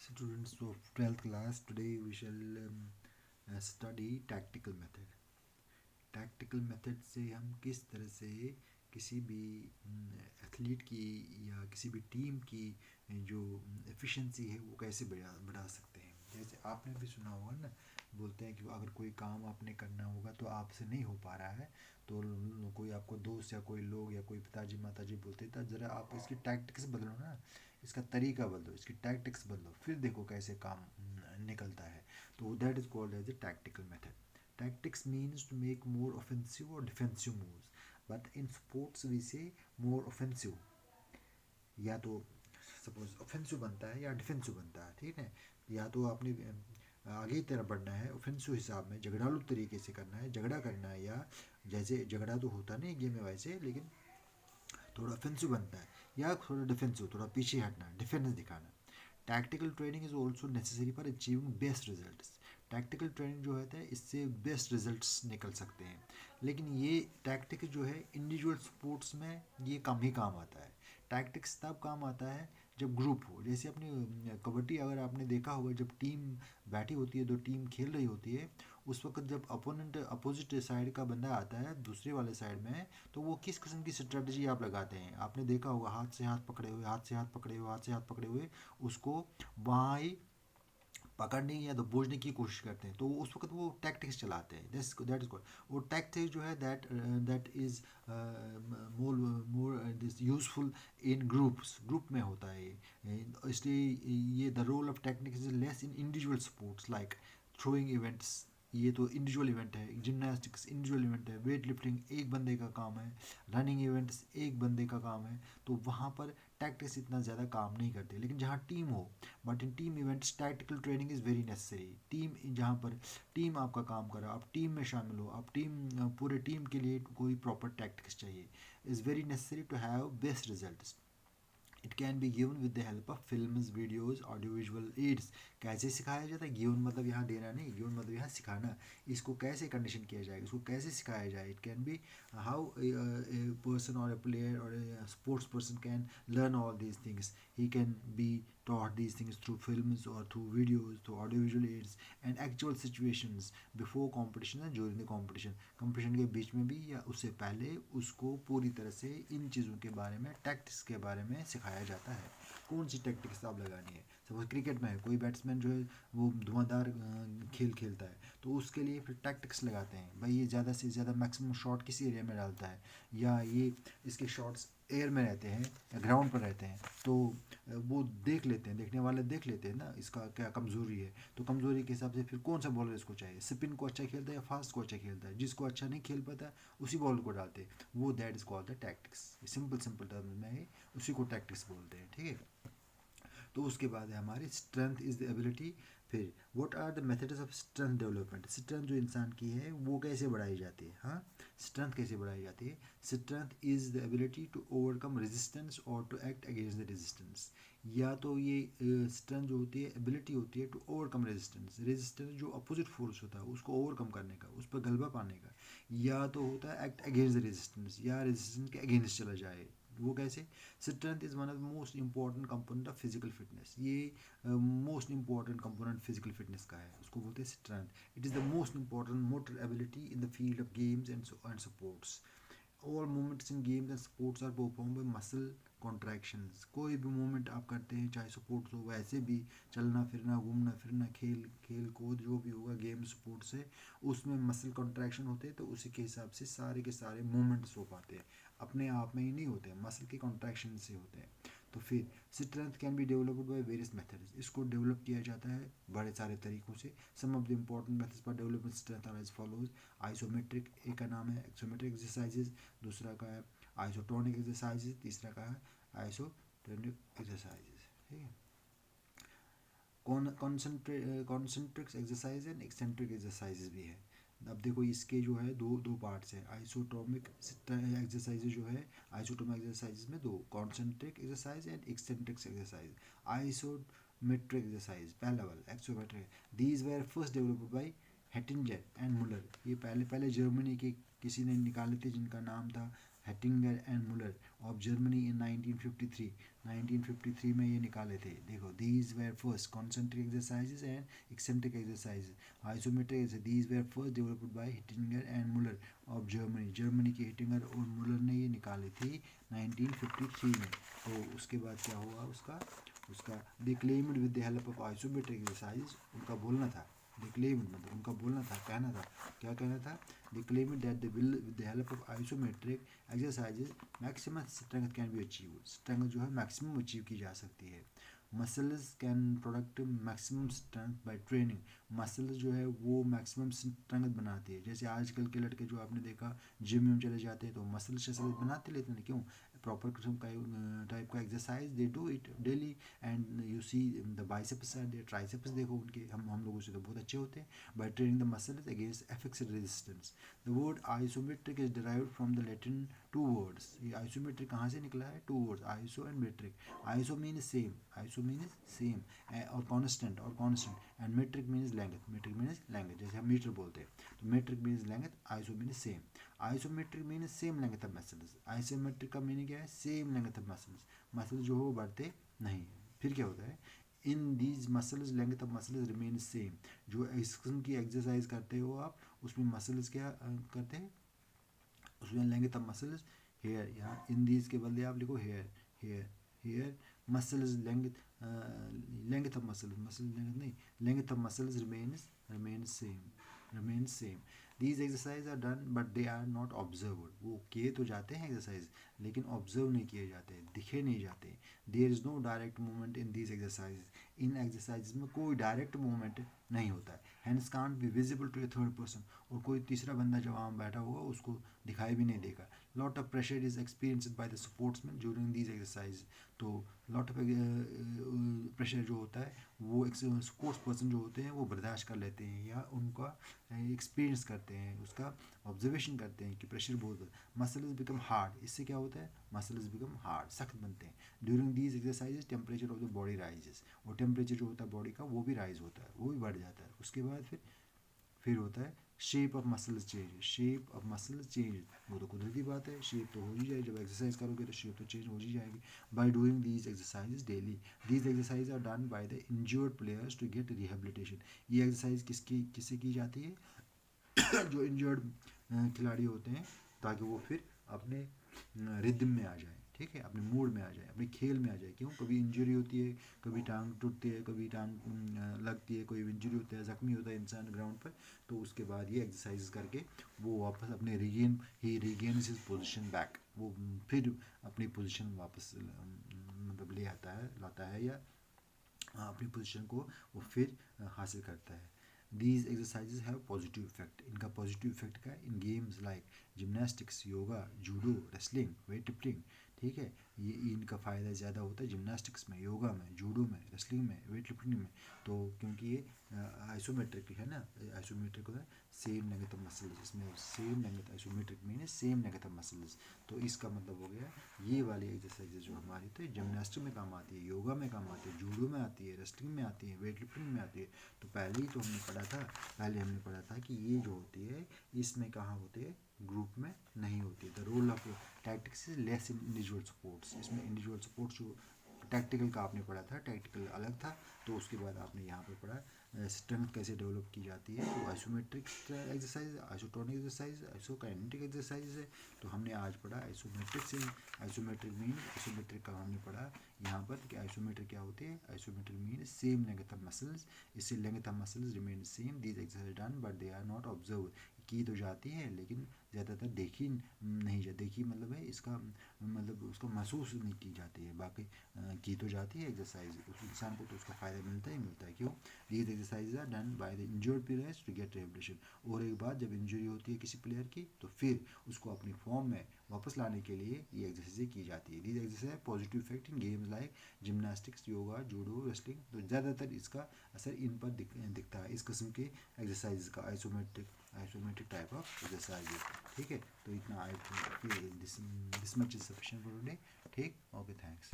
Students of 12th class, today we shall study tactical method. Tactical method से हम किस तरह से किसी भी एथलीट की या किसी भी टीम की जो एफिशिएंसी है वो कैसे बढ़ा सकते हैं। जैसे आपने भी सुना होगा ना, बोलते हैं कि अगर कोई काम आपने करना होगा तो आपसे नहीं हो पा रहा है, तो कोई आपको दोस्त या कोई लोग या कोई पिताजी माताजी बोलते हैं ज़रा आप इसकी टैक्टिक्स बदलो ना, इसका तरीका बदलो, इसकी टैक्टिक्स बदलो, फिर देखो कैसे काम निकलता है। तो that is called as a tactical method. Tactics means to make more offensive or defensive moves, but in sports we say more offensive. या तो सपोज ऑफेंसिव बनता है या डिफेंसिव बनता है, ठीक है। या तो आपने आगे की तरफ बढ़ना है ऑफेंसिव हिसाब में, झगड़ालू तरीके से करना है, झगड़ा करना है, या जैसे झगड़ा तो होता नहीं गेम में वैसे, लेकिन थोड़ा ऑफेंसिव बनता है, या थोड़ा डिफेंसिव, थोड़ा पीछे हटना, डिफेंस दिखाना। Tactical training is also necessary for achieving best result. Tactical training जो होता है इससे बेस्ट रिजल्ट्स निकल सकते हैं, लेकिन ये टैक्टिक जो है इंडिविजुअल स्पोर्ट्स में ये कम ही काम आता है। टैक्टिक्स तब काम आता है जब ग्रुप हो। जैसे अपनी कबड्डी अगर आपने देखा होगा, जब टीम बैठी होती है, दो टीम खेल रही होती है, उस वक्त जब अपोनेंट अपोजिट साइड का बंदा आता है दूसरे वाले साइड में, तो वो किस किस्म की स्ट्रेटजी आप लगाते हैं। आपने देखा होगा, हाथ से हाथ पकड़े हुए, हाथ से हाथ पकड़े हुए, हाथ से हाथ पकड़े हुए उसको वहाँ ही पकड़ने या दबोचने की कोशिश करते हैं, तो उस वक्त वो टैक्टिक्स चलाते हैं। दैट इज कॉल्ड, वो टैक्टिक्स जो है that is more more this useful in groups, group में होता है इसलिए ये the role of techniques is less in individual sports like throwing events. ये तो इंडिविजुअल इवेंट है, जिमनास्टिक्स इंडिविजुअल इवेंट है, वेट लिफ्टिंग एक बंदे का काम है, रनिंग इवेंट्स एक बंदे का काम है, तो वहाँ पर टैक्टिक्स इतना ज़्यादा काम नहीं करते। लेकिन जहाँ टीम हो, but in team events tactical training is very necessary. Team जहाँ पर टीम आपका काम कर रहा हो, आप टीम में शामिल हो, आप टीम पूरे टीम के लिए कोई प्रॉपर टैक्टिक्स चाहिए, is very necessary to have best results. It can be given with the help of films, videos, audio visual aids. कैसे सिखाया जाता है? गिवन मतलब यहाँ देना नहीं, गिवन मतलब यहाँ सिखाना। इसको कैसे कंडीशन किया जाएगा, इसको कैसे सिखाया जाए। It can be how a person और ए प्लेयर और a sports person can learn all these things. He can be taught these things through films or through videos, through audiovisual aids and actual situations before competition and during the competition. Competition के बीच में भी या उससे पहले उसको पूरी तरह से इन चीज़ों के बारे में, टैक्टिक्स के बारे में सिखाया जाता है। कौन सी टैक्टिक्स आप लगानी है। सपोज क्रिकेट में है, कोई बैट्समैन जो है वो धुआंधार खेल खेलता है, तो उसके लिए फिर टैक्टिक्स लगाते हैं, भाई ये ज़्यादा से ज़्यादा मैक्सिमम शॉट किस एरिया में डालता है, या ये इसके शॉट्स एयर में रहते हैं या ग्राउंड पर रहते हैं, तो वो देख लेते हैं, देखने वाले देख लेते हैं ना इसका क्या कमज़ोरी है। तो कमज़ोरी के हिसाब से फिर कौन सा बॉलर इसको चाहिए, स्पिन को अच्छा खेलता है या फास्ट को अच्छा खेलता है, जिसको अच्छा नहीं खेल पाता है उसी बॉलर को डालते हैं। वो that is called the tactics. Simple simple term में ही उसी को टैक्टिक्स बोलते हैं, ठीक है। तो उसके बाद है हमारी स्ट्रेंथ इज़ द एबिलिटी। फिर what are the methods of strength development. Strength जो इंसान की है वो कैसे बढ़ाई जाती है, हाँ, स्ट्रेंथ कैसे बढ़ाई जाती है। Strength is the ability to overcome resistance और to act against the resistance. या तो ये स्ट्रेंथ जो होती है, एबिलिटी होती है टू ओवरकम रेजिस्टेंस। रेजिस्टेंस जो अपोजिट फोर्स होता है उसको ओवरकम करने का, उस पर गलबा पाने का। या तो होता है एक्ट अगेंस्ट द रेजिस्टेंस, या रेजिस्टेंस के अगेंस्ट चला जाए। वो कैसे? Strength is one of the most important component of physical fitness. ये most important component physical fitness का है, उसको बोलते हैं strength. It is the most important motor ability in the field of games and sports. All movements in games and sports are perform by muscle contractions. कोई भी movement आप करते हैं, चाहे स्पोर्ट्स हो, वैसे भी चलना फिरना, घूमना फिरना, खेल कूद जो भी होगा गेम स्पोर्ट्स है, उसमें मसल कॉन्ट्रैक्शन होते हैं, तो उसी के हिसाब से सारे के सारे मूवमेंट्स हो पाते हैं। अपने आप में ही नहीं होते हैं, मसल के कॉन्ट्रैक्शन से होते हैं। तो फिर strength can be developed by various methods. इसको डेवलप किया जाता है बड़े सारे तरीक़ों से। Some of the important methods for development strength are as follows. Isometric एक का नाम है एक्सोमेट्रिक एक्सरसाइजेज, दूसरा का है आइसोटोनिक एक्सरसाइजेज, तीसरा का है आइसोटोनिक एक्सरसाइजेज, ठीक है। Concentric exercise and eccentric exercises भी है। अब देखो इसके जो है दो दो पार्ट्स हैं। आइसोटोमिक एक्सरसाइज जो है, आइसोटोमिक एक्सरसाइज में दो, concentric exercise and eccentric exercise. Isometric exercise पहला वाला, एक्सोमेट्रिक, these were first developed by Hettinger and Muller. ये पहले पहले जर्मनी के किसी ने निकाले थे, जिनका नाम था Hettinger and Muller of Germany in 1953 में ये निकाले थे। देखो, these were first concentric exercises and eccentric exercises. Isometric these were first developed by Hettinger and Muller of Germany के हिटिंगर और मुलर ने ये निकाली थी 1953 में। तो उसके बाद क्या हुआ उसका दे claimed with the help of isometric exercise, उनका बोलना था, दे क्लेम्ड मतलब उनका बोलना था, कहना था, क्या कहना था, दे claimed that they will with the help of isometric exercises maximum strength can be achieve, strength जो है मैक्सिमम अचीव की जा सकती है। Muscles can product maximum strength by training, muscles जो है वो मैक्सिमम स्ट्रेंथ बनाती है। जैसे आजकल के लड़के जो आपने देखा जिम में चले जाते हैं तो मसल्स बनाते लेते हैं, क्यों, प्रॉपर किस्म का टाइप का exercise they do it daily and you see the biceps and triceps, देखो उनके हम लोगों से तो बहुत अच्छे होते हैं। By training the muscles against a fixed resistance. The word isometric is derived from the Latin two words. ये आइसोमेट्रिक कहाँ से निकला है, two words, iso and metric. Iso means same, और constant and metric means length, जैसे हम meter बोलते हैं तो metric means length, iso means same. Isometric means same length of muscles, isometric का मीनिंग क्या है, सेम लेंथ ऑफ मसल्स जो हो बढ़ते नहीं है। फिर क्या होता है, in these muscles length of muscles remain same. जो इस किस्म की एक्सरसाइज करते हो आप, उसमें मसल्स क्या करते हैं, उसमें लेंथ ऑफ मसल्स हेयर, यहाँ इन दीज के बदले आप लिखो here muscles length of muscles नहीं, length of muscles remain same. These exercise are done but they are not observed, वो किए तो जाते हैं एक्सरसाइज लेकिन ऑब्जर्व नहीं किए जाते, दिखे नहीं जाते। There is no direct movement in these exercise, इन एक्सरसाइज में कोई डायरेक्ट मूवमेंट नहीं होता है। Hands can't be visible to a third person, और कोई तीसरा बंदा जब वहाँ बैठा होगा उसको दिखाई भी नहीं देगा। Lot of pressure is experienced by the sportsman during these exercise, तो लॉट ऑफ प्रेशर जो होता है वो स्पोर्ट्स पर्सन जो होते हैं वो बर्दाश्त कर लेते हैं या उनका एक्सपीरियंस करते हैं, उसका ऑब्जर्वेशन करते हैं कि प्रेशर बहुत। मसल्स बिकम हार्ड, इससे क्या होता है, मसल्स बिकम हार्ड, सख्त बनते हैं। During these exercises temperature of the body rises, और टेम्परेचर जो होता है बॉडी का वो भी राइज होता है, वो भी बढ़ जाता है। उसके बाद फिर होता है शेप ऑफ मसल्स चेंज, वो तो कुदरती बात है, शेप तो हो ही जाएगी, जब एक्सरसाइज करोगे तो शेप तो चेंज हो ही जाएगी। By doing these exercise daily, these exercise are done by the injured players to get rehabilitation. ये एक्सरसाइज किससे की जाती है, जो इंजर्ड खिलाड़ी होते हैं, ताकि वो फिर अपने रिदम में आ जाए, ठीक है, अपने मूड में आ जाए, अपने खेल में आ जाए। क्यों, कभी इंजरी होती है, कभी टांग टूटती है, कभी टांग लगती है, कोई इंजरी होता है, जख्मी होता है इंसान ग्राउंड पर, तो उसके बाद ये एक्सरसाइज करके वो वापस अपने रीगेन हिज पोजीशन बैक, वो फिर अपनी पोजीशन वापस मतलब लाता है या अपनी पोजीशन को वो फिर हासिल करता है। These exercises have positive effect, इनका पॉजिटिव इफेक्ट का in games like gymnastics, yoga, judo, wrestling, weight lifting, ठीक है, ये इनका फ़ायदा ज़्यादा होता है जिमनास्टिक्स में, योगा में, जूडो में, रेसलिंग में, वेट लिफ्टिंग में। तो क्योंकि ये आइसोमेट्रिक है ना, आइसोमेट्रिक होता है सेम लेंथ ऑफ मसल्स, इसमें same length, isometric mean same length of muscles. तो इसका मतलब हो गया ये वाली एक्सरसाइजेज जो हमारी तो जिमनास्टिक में काम आती है, योगा में काम आती है, जूडो में आती है, रेसलिंग में आती है, वेट लिफ्टिंग में आती है। तो पहले ही तो हमने पढ़ा था कि ये जो होती है इसमें कहाँ होती है, ग्रुप में नहीं होती है। The role of tactics is less in individual sports, इसमें इंडिविजुअल स्पोर्ट्स जो टैक्टिकल का आपने पढ़ा था, टैक्टिकल अलग था, तो उसके बाद आपने यहाँ पे पढ़ा स्ट्रेंथ कैसे डेवलप की जाती है। तो isometric exercise, isotonic exercise, isokinetic exercise है। तो हमने आज पढ़ा आइसोमेट्रिक से, आइसोमेट्रिक का हमने पढ़ा यहाँ पर कि आइसोमेट्रिक क्या होती है, isometric mean same length of muscles, इससे length of muscles remain same, these exercise done but they are not observe, की तो जाती है लेकिन ज़्यादातर देखी नहीं जाती, देखी मतलब है इसका मतलब उसको महसूस नहीं की जाती है, बाकी की तो जाती है एक्सरसाइज, उस इंसान को तो उसका फ़ायदा मिलता ही मिलता है। क्यों, these exercise are done by the injured players to get rehabilitation. और एक बार जब इंजरी होती है किसी प्लेयर की तो फिर उसको अपनी फॉर्म में वापस लाने के लिए ये एक्सरसाइज की जाती है। These exercise positive effect in games like gymnastics, yoga, judo, wrestling. तो ज़्यादातर इसका असर इन पर दिखता है, इस किस्म के एक्सरसाइज का, आइसोमेट्रिक टाइप ऑफ एक्सरसाइज, ठीक है। तो इतना I think this much is sufficient for today, ठीक, ओके, थैंक्स।